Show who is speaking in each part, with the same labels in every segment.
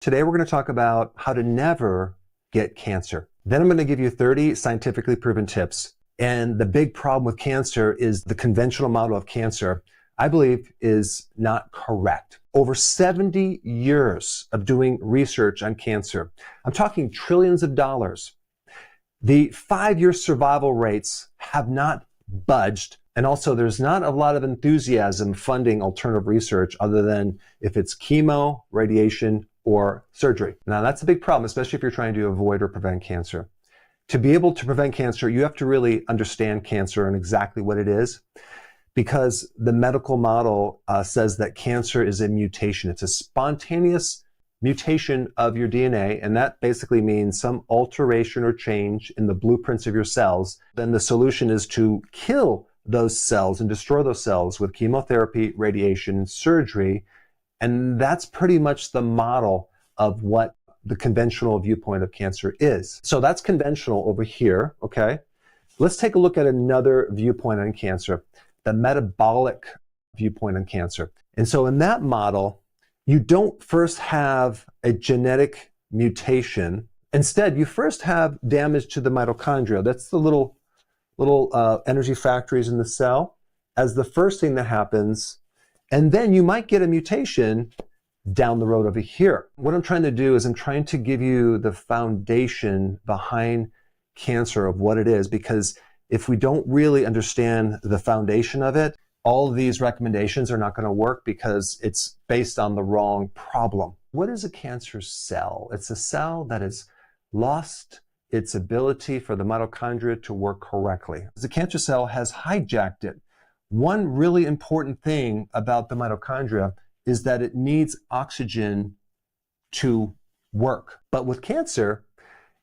Speaker 1: Today we're going to talk about how to never get cancer. Then I'm going to give you 30 scientifically proven tips. And the big problem with cancer is the conventional model of cancer, I believe, is not correct. Over 70 years of doing research on cancer, I'm talking trillions of dollars. The 5-year survival rates have not budged. And also there's not a lot of enthusiasm funding alternative research other than if it's chemo, radiation, or surgery. Now that's a big problem, especially if you're trying to avoid or prevent cancer. To be able to prevent cancer, you have to really understand cancer and exactly what it is, because the medical model says that cancer is a mutation. It's a spontaneous mutation of your DNA, and that basically means some alteration or change in the blueprints of your cells. Then the solution is to kill those cells and destroy those cells with chemotherapy, radiation, surgery. And that's pretty much the model of what the conventional viewpoint of cancer is. So that's conventional over here, okay? Let's take a look at another viewpoint on cancer, the metabolic viewpoint on cancer. And so in that model, you don't first have a genetic mutation. Instead, you first have damage to the mitochondria. That's the little energy factories in the cell as the first thing that happens. And then you might get a mutation down the road over here. What I'm trying to do is I'm trying to give you the foundation behind cancer of what it is, because if we don't really understand the foundation of it, all of these recommendations are not going to work because it's based on the wrong problem. What is a cancer cell? It's a cell that has lost its ability for the mitochondria to work correctly. The cancer cell has hijacked it. One really important thing about the mitochondria is that it needs oxygen to work. But with cancer,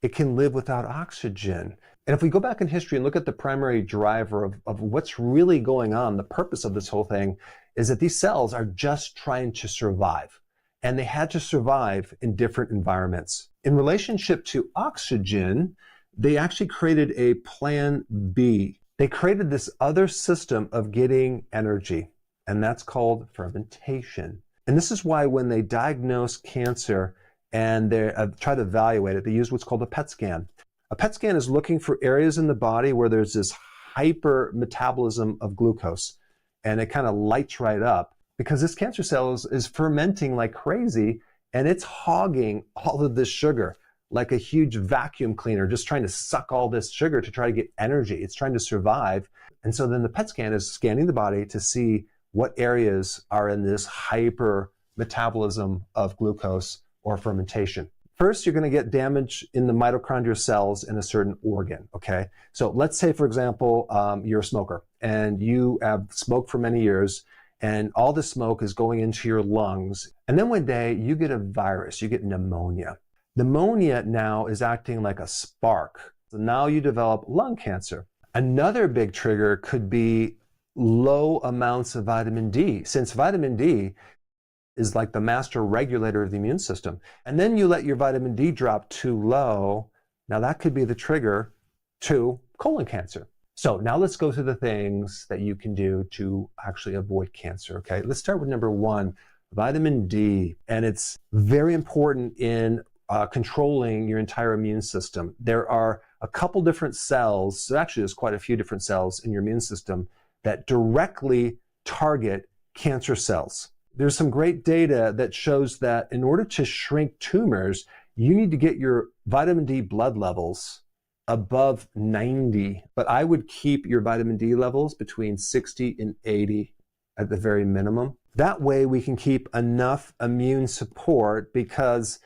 Speaker 1: it can live without oxygen. And if we go back in history and look at the primary driver of what's really going on, the purpose of this whole thing is that these cells are just trying to survive. And they had to survive in different environments. In relationship to oxygen, they actually created a plan B. They created this other system of getting energy, and that's called fermentation. And this is why when they diagnose cancer and they try to evaluate it, they use what's called a PET scan. A PET scan is looking for areas in the body where there's this hyper metabolism of glucose, and it kind of lights right up because this cancer cell is fermenting like crazy, and it's hogging all of this sugar like a huge vacuum cleaner, just trying to suck all this sugar to try to get energy. It's trying to survive. And so then the PET scan is scanning the body to see what areas are in this hyper metabolism of glucose or fermentation. First, you're going to get damage in the mitochondrial cells in a certain organ, okay? So let's say, for example, you're a smoker and you have smoked for many years and all the smoke is going into your lungs. And then one day you get a virus, you get pneumonia. Pneumonia now is acting like a spark. So now you develop lung cancer. Another big trigger could be low amounts of vitamin D, since vitamin D is like the master regulator of the immune system. And then you let your vitamin D drop too low. Now that could be the trigger to colon cancer. So now let's go through the things that you can do to actually avoid cancer, okay? Let's start with number one, vitamin D. And it's very important in controlling your entire immune system. There are a couple different cells, so actually there's quite a few different cells in your immune system that directly target cancer cells. There's some great data that shows that in order to shrink tumors, you need to get your vitamin D blood levels above 90, but I would keep your vitamin D levels between 60 and 80 at the very minimum. That way we can keep enough immune support, because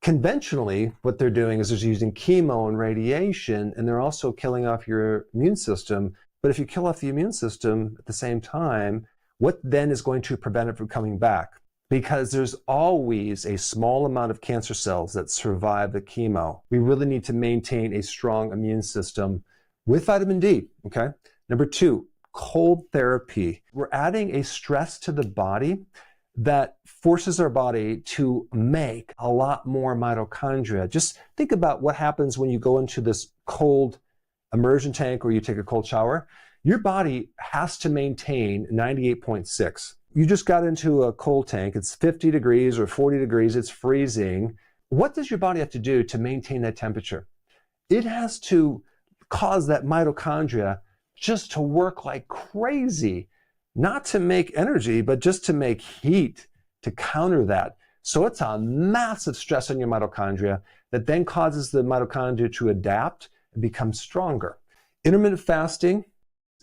Speaker 1: conventionally, what they're doing is they're using chemo and radiation, and they're also killing off your immune system. But if you kill off the immune system at the same time, what then is going to prevent it from coming back? Because there's always a small amount of cancer cells that survive the chemo. We really need to maintain a strong immune system with vitamin D, okay? Number two, cold therapy. We're adding a stress to the body that forces our body to make a lot more mitochondria. Just think about what happens when you go into this cold immersion tank or you take a cold shower. Your body has to maintain 98.6. You just got into a cold tank. It's 50 degrees or 40 degrees. It's freezing. What does your body have to do to maintain that temperature? It has to cause that mitochondria just to work like crazy, not to make energy, but just to make heat to counter that. So it's a massive stress on your mitochondria that then causes the mitochondria to adapt and become stronger. Intermittent fasting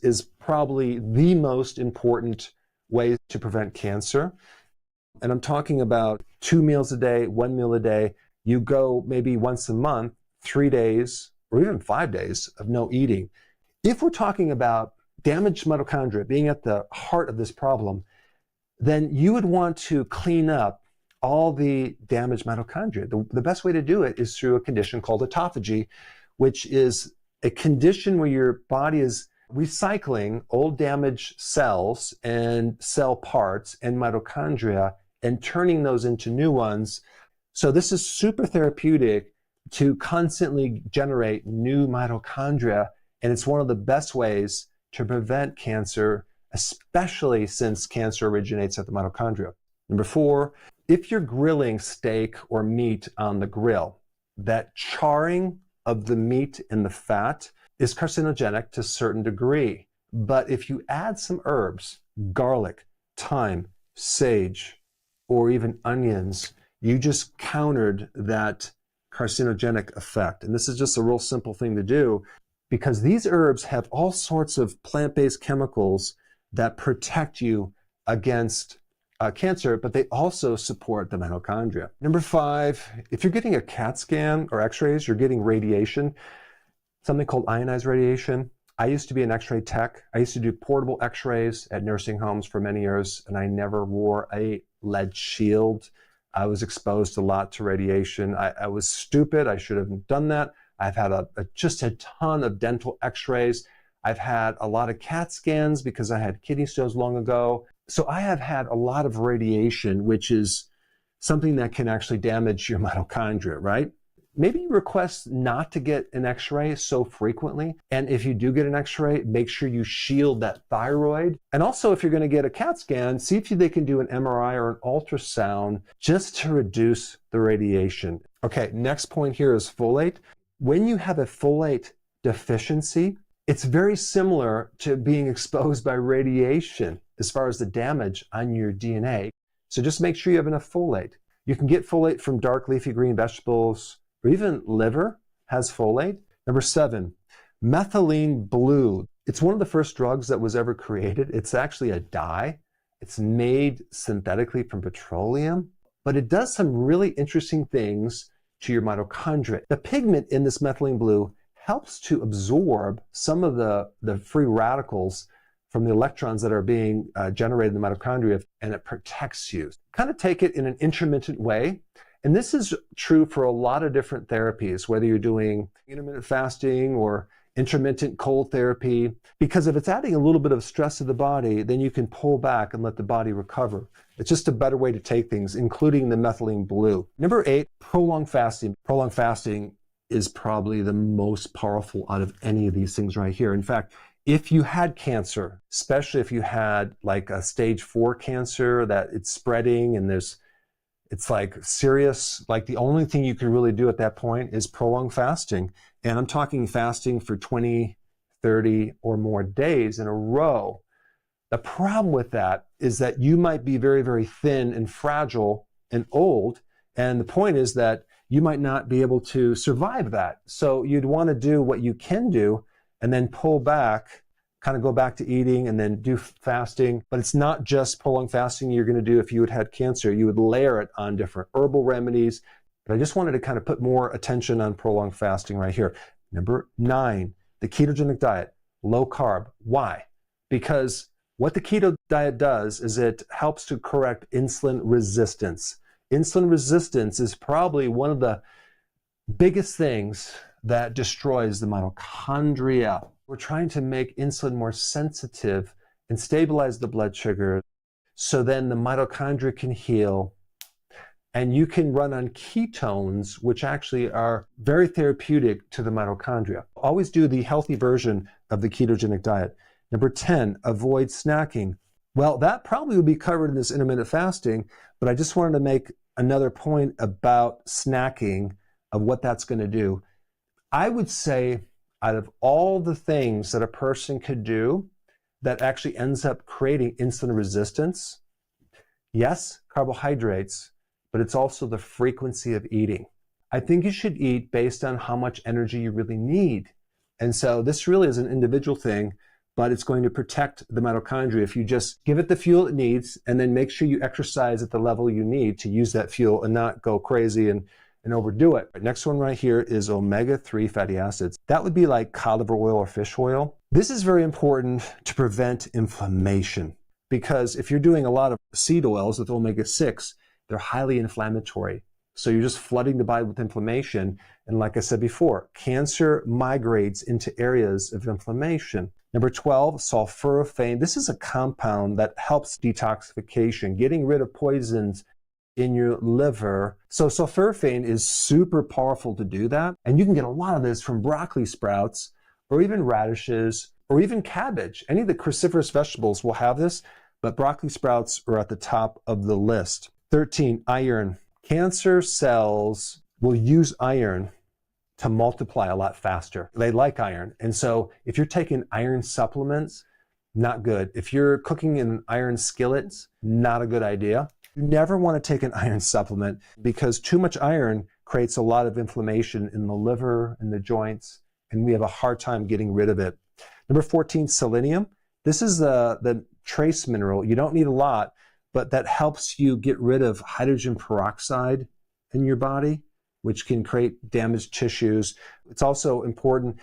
Speaker 1: is probably the most important way to prevent cancer. And I'm talking about 2 meals a day, 1 meal a day. You go maybe once a month, 3 days, or even 5 days of no eating. If we're talking about damaged mitochondria being at the heart of this problem, then you would want to clean up all the damaged mitochondria. The best way to do it is through a condition called autophagy, which is a condition where your body is recycling old damaged cells and cell parts and mitochondria and turning those into new ones. So this is super therapeutic to constantly generate new mitochondria, and it's one of the best ways to prevent cancer, especially since cancer originates at the mitochondria. Number 4, if you're grilling steak or meat on the grill, that charring of the meat and the fat is carcinogenic to a certain degree. But if you add some herbs, garlic, thyme, sage, or even onions, you just countered that carcinogenic effect. And this is just a real simple thing to do because these herbs have all sorts of plant-based chemicals that protect you against cancer, but they also support the mitochondria. Number 5, if you're getting a CAT scan or x-rays, you're getting radiation, something called ionized radiation. I used to be an x-ray tech. I used to do portable x-rays at nursing homes for many years, and I never wore a lead shield. I was exposed a lot to radiation. I was stupid. I should have done that. I've had just a ton of dental x-rays. I've had a lot of CAT scans because I had kidney stones long ago. So I have had a lot of radiation, which is something that can actually damage your mitochondria, right? Maybe request not to get an x-ray so frequently. And if you do get an x-ray, make sure you shield that thyroid. And also, if you're going to get a CAT scan, see if they can do an MRI or an ultrasound just to reduce the radiation. Okay, next point here is folate. When you have a folate deficiency, it's very similar to being exposed by radiation as far as the damage on your DNA. So just make sure you have enough folate. You can get folate from dark leafy green vegetables, or even liver has folate. Number 7, methylene blue. It's one of the first drugs that was ever created. It's actually a dye. It's made synthetically from petroleum, but it does some really interesting things to your mitochondria. The pigment in this methylene blue helps to absorb some of the free radicals from the electrons that are being generated in the mitochondria, and it protects you. Kind of take it in an intermittent way. And this is true for a lot of different therapies, whether you're doing intermittent fasting or intermittent cold therapy, because if it's adding a little bit of stress to the body, then you can pull back and let the body recover. It's just a better way to take things, including the methylene blue. Number 8, prolonged fasting. Prolonged fasting is probably the most powerful out of any of these things right here. In fact, if you had cancer, especially if you had like a stage 4 cancer that it's spreading and it's like serious, like the only thing you can really do at that point is prolonged fasting. And I'm talking fasting for 20, 30 or more days in a row. The problem with that is that you might be very, very thin and fragile and old. And the point is that you might not be able to survive that. So you'd want to do what you can do and then pull back, kind of go back to eating and then do fasting. But it's not just prolonged fasting you're going to do if you had cancer. You would layer it on different herbal remedies. But I just wanted to kind of put more attention on prolonged fasting right here. Number 9, the ketogenic diet, low carb. Why? Because what the keto diet does is it helps to correct insulin resistance. Insulin resistance is probably one of the biggest things that destroys the mitochondria. We're trying to make insulin more sensitive and stabilize the blood sugar so then the mitochondria can heal and you can run on ketones, which actually are very therapeutic to the mitochondria. Always do the healthy version of the ketogenic diet. Number 10, avoid snacking. Well, that probably would be covered in this intermittent fasting, but I just wanted to make another point about snacking, of what that's going to do. I would say out of all the things that a person could do that actually ends up creating insulin resistance, yes, carbohydrates, but it's also the frequency of eating. I think you should eat based on how much energy you really need. And so this really is an individual thing, but it's going to protect the mitochondria if you just give it the fuel it needs and then make sure you exercise at the level you need to use that fuel and not go crazy and overdo it. Next one right here is omega-3 fatty acids. That would be like cod liver oil or fish oil. This is very important to prevent inflammation because if you're doing a lot of seed oils with omega-6, they're highly inflammatory. So you're just flooding the body with inflammation. And like I said before, cancer migrates into areas of inflammation. Number 12, sulforaphane. This is a compound that helps detoxification, getting rid of poisons in your liver. So sulforaphane is super powerful to do that. And you can get a lot of this from broccoli sprouts or even radishes or even cabbage. Any of the cruciferous vegetables will have this, but broccoli sprouts are at the top of the list. 13, iron. Cancer cells will use iron to multiply a lot faster. They like iron. And so if you're taking iron supplements, not good. If you're cooking in an iron skillet, not a good idea. You never want to take an iron supplement because too much iron creates a lot of inflammation in the liver and the joints, and we have a hard time getting rid of it. Number 14, selenium. This is the trace mineral. You don't need a lot, but that helps you get rid of hydrogen peroxide in your body, which can create damaged tissues. It's also important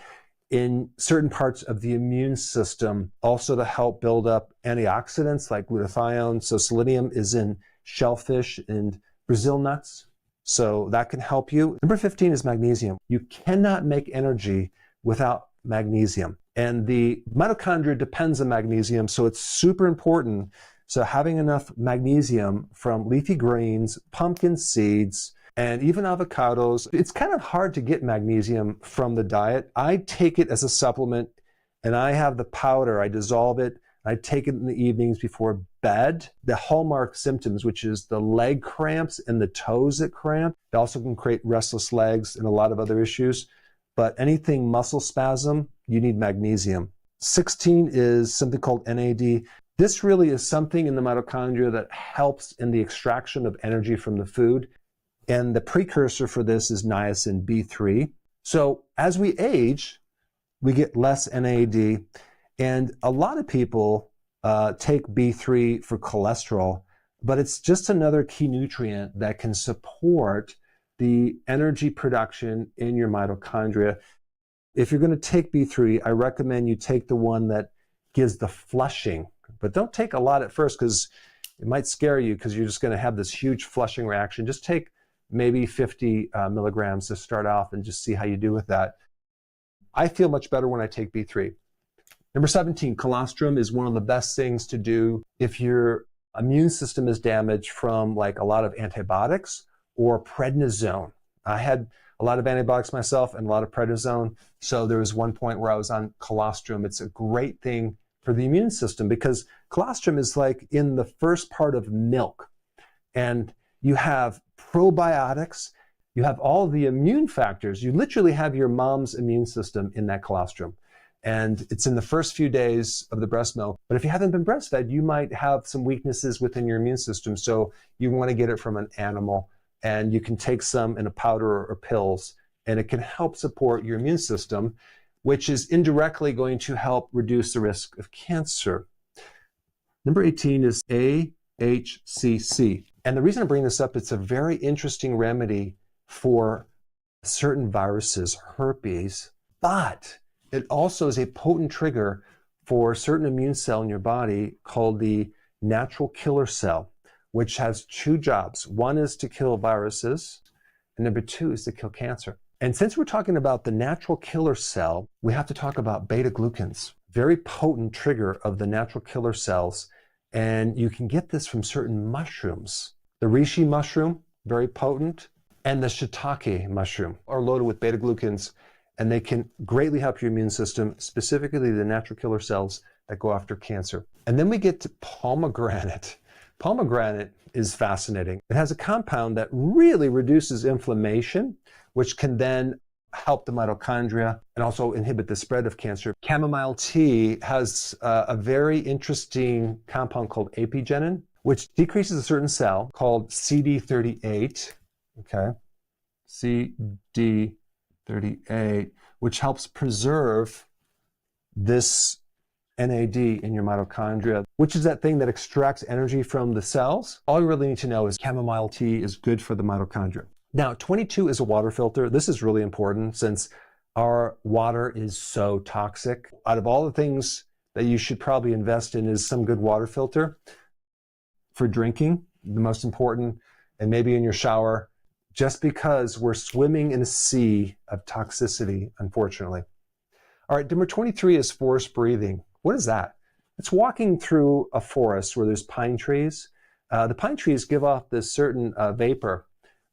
Speaker 1: in certain parts of the immune system, also to help build up antioxidants like glutathione. So selenium is in shellfish and Brazil nuts. So that can help you. Number 15 is magnesium. You cannot make energy without magnesium. And the mitochondria depends on magnesium, so it's super important. So having enough magnesium from leafy greens, pumpkin seeds, and even avocados. It's kind of hard to get magnesium from the diet. I take it as a supplement, and I have the powder. I dissolve it. I take it in the evenings before bed. The hallmark symptoms, which is the leg cramps and the toes that cramp, it also can create restless legs and a lot of other issues. But anything muscle spasm, you need magnesium. 16 is something called NAD. This really is something in the mitochondria that helps in the extraction of energy from the food. And the precursor for this is niacin B3. So as we age, we get less NAD. And a lot of people take B3 for cholesterol, but it's just another key nutrient that can support the energy production in your mitochondria. If you're going to take B3, I recommend you take the one that gives the flushing, but don't take a lot at first because it might scare you because you're just going to have this huge flushing reaction. Just take maybe 50 milligrams to start off and just see how you do with that. I feel much better when I take B3. Number 17, colostrum is one of the best things to do if your immune system is damaged from like a lot of antibiotics or prednisone. I had a lot of antibiotics myself and a lot of prednisone. So there was one point where I was on colostrum. It's a great thing for the immune system because colostrum is like in the first part of milk. And you have probiotics, you have all the immune factors. You literally have your mom's immune system in that colostrum. And it's in the first few days of the breast milk. But if you haven't been breastfed, you might have some weaknesses within your immune system. So you want to get it from an animal. And you can take some in a powder or pills. And it can help support your immune system, which is indirectly going to help reduce the risk of cancer. Number 18 is AHCC. And the reason I bring this up, it's a very interesting remedy for certain viruses, herpes, but it also is a potent trigger for a certain immune cell in your body called the natural killer cell, which has two jobs. One is to kill viruses, and number two is to kill cancer. And since we're talking about the natural killer cell, we have to talk about beta-glucans, very potent trigger of the natural killer cells. And you can get this from certain mushrooms. The reishi mushroom, very potent, and the shiitake mushroom are loaded with beta-glucans, and they can greatly help your immune system, specifically the natural killer cells, that go after cancer. And then we get to pomegranate. Pomegranate is fascinating. It has a compound that really reduces inflammation, which can then help the mitochondria and also inhibit the spread of cancer. Chamomile tea has a very interesting compound called apigenin, which decreases a certain cell called CD38, okay? CD38, which helps preserve this NAD in your mitochondria, which is that thing that extracts energy from the cells. All you really need to know is chamomile tea is good for the mitochondria. Now, 22 is a water filter. This is really important since our water is so toxic. Out of all the things that you should probably invest in is some good water filter for drinking, the most important, and maybe in your shower, just because we're swimming in a sea of toxicity, unfortunately. All right, number 23 is forest breathing. What is that? It's walking through a forest where there's pine trees. The pine trees give off this certain vapor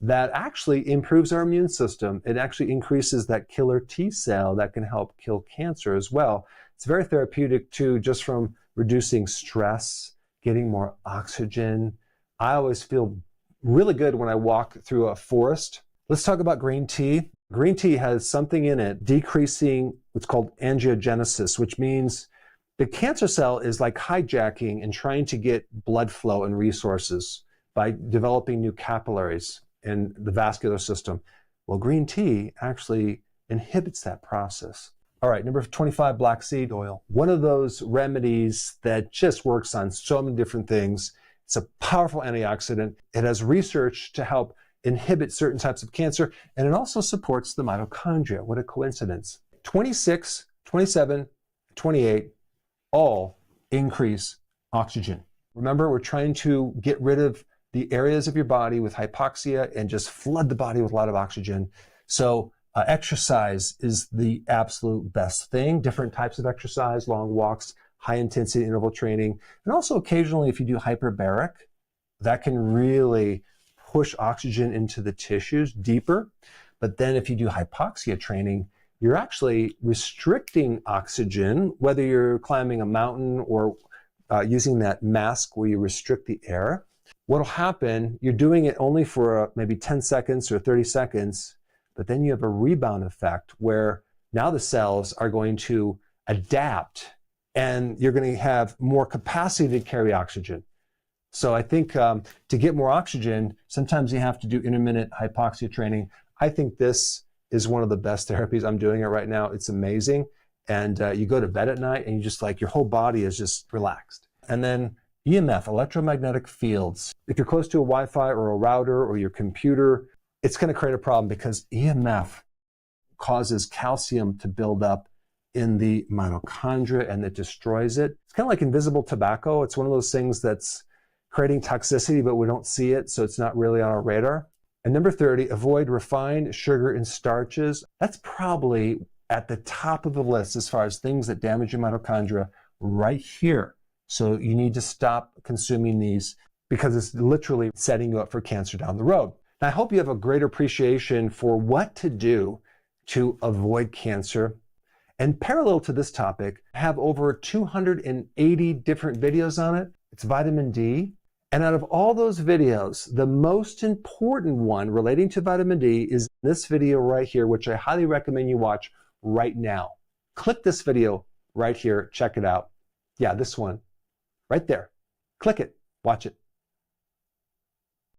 Speaker 1: that actually improves our immune system. It actually increases that killer T cell that can help kill cancer as well. It's very therapeutic too, just from reducing stress, getting more oxygen. I always feel really good when I walk through a forest. Let's talk about green tea. Green tea has something in it decreasing what's called angiogenesis, which means the cancer cell is like hijacking and trying to get blood flow and resources by developing new capillaries in the vascular system. Well, green tea actually inhibits that process. All right, number 25, black seed oil. One of those remedies that just works on so many different things. It's a powerful antioxidant. It has research to help inhibit certain types of cancer, and it also supports the mitochondria. What a coincidence. 26, 27, 28, all increase oxygen. Remember, we're trying to get rid of the areas of your body with hypoxia and just flood the body with a lot of oxygen. So exercise is the absolute best thing. Different types of exercise, long walks, high intensity interval training, and also occasionally if you do hyperbaric, that can really push oxygen into the tissues deeper. But then if you do hypoxia training, you're actually restricting oxygen, whether you're climbing a mountain or using that mask where you restrict the air. What'll happen, you're doing it only for maybe 10 seconds or 30 seconds, but then you have a rebound effect where now the cells are going to adapt and you're going to have more capacity to carry oxygen. So I think to get more oxygen, sometimes you have to do intermittent hypoxia training. I think this is one of the best therapies. I'm doing it right now. It's amazing. And you go to bed at night and you just like, your whole body is just relaxed. And then EMF, electromagnetic fields. If you're close to a Wi-Fi or a router or your computer, it's going to create a problem because EMF causes calcium to build up in the mitochondria and it destroys it. It's kind of like invisible tobacco. It's one of those things that's creating toxicity, but we don't see it, so it's not really on our radar. And number 30, avoid refined sugar and starches. That's probably at the top of the list as far as things that damage your mitochondria right here. So you need to stop consuming these because it's literally setting you up for cancer down the road. And I hope you have a greater appreciation for what to do to avoid cancer. And parallel to this topic, I have over 280 different videos on it. It's vitamin D. And out of all those videos, the most important one relating to vitamin D is this video right here, which I highly recommend you watch right now. Click this video right here. Check it out. Yeah, this one right there. Click it. Watch it.